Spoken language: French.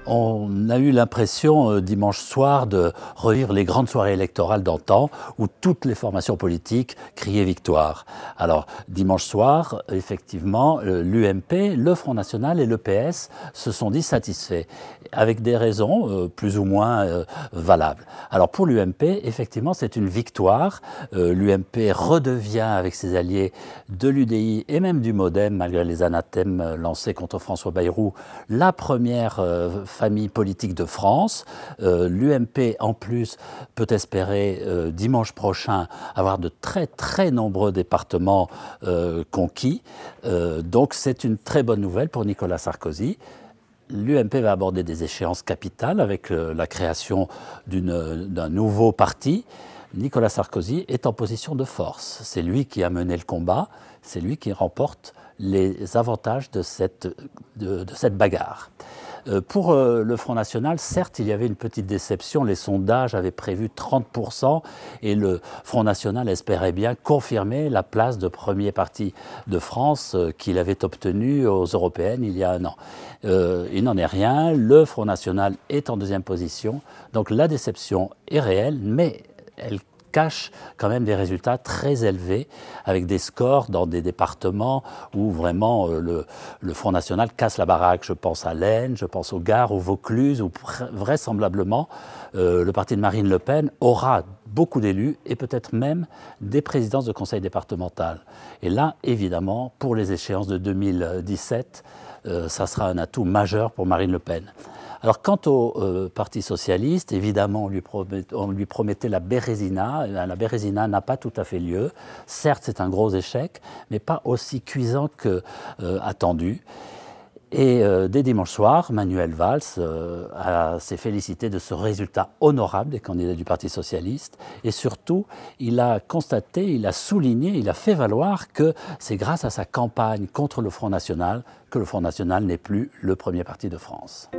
On a eu l'impression dimanche soir de revivre les grandes soirées électorales d'antan où toutes les formations politiques criaient victoire. Alors dimanche soir, effectivement, l'UMP, le Front National et le PS se sont dit satisfaits, avec des raisons plus ou moins valables. Alors pour l'UMP, effectivement, c'est une victoire. L'UMP redevient avec ses alliés de l'UDI et même du MoDem, malgré les anathèmes lancés contre François Bayrou, la première famille politique de France. L'UMP, en plus, peut espérer dimanche prochain avoir de très nombreux départements conquis. Donc c'est une très bonne nouvelle pour Nicolas Sarkozy. L'UMP va aborder des échéances capitales avec la création d'un nouveau parti. Nicolas Sarkozy est en position de force. C'est lui qui a mené le combat, c'est lui qui remporte les avantages de cette bagarre. Pour le Front National, certes, il y avait une petite déception. Les sondages avaient prévu 30% et le Front National espérait bien confirmer la place de premier parti de France qu'il avait obtenue aux européennes il y a un an. Il n'en est rien. Le Front National est en deuxième position. Donc la déception est réelle, mais elle cache quand même des résultats très élevés avec des scores dans des départements où vraiment le Front National casse la baraque. Je pense à l'Aisne, je pense au Gard, au Vaucluse, où vraisemblablement le parti de Marine Le Pen aura beaucoup d'élus et peut-être même des présidences de conseil départemental. Et là, évidemment, pour les échéances de 2017, ça sera un atout majeur pour Marine Le Pen. Alors, quant au Parti socialiste, évidemment, on lui promettait la Bérésina. La Bérésina n'a pas tout à fait lieu. Certes, c'est un gros échec, mais pas aussi cuisant qu'attendu. Et dès dimanche soir, Manuel Valls s'est félicité de ce résultat honorable des candidats du Parti socialiste. Et surtout, il a constaté, il a souligné, il a fait valoir que c'est grâce à sa campagne contre le Front National que le Front National n'est plus le premier parti de France.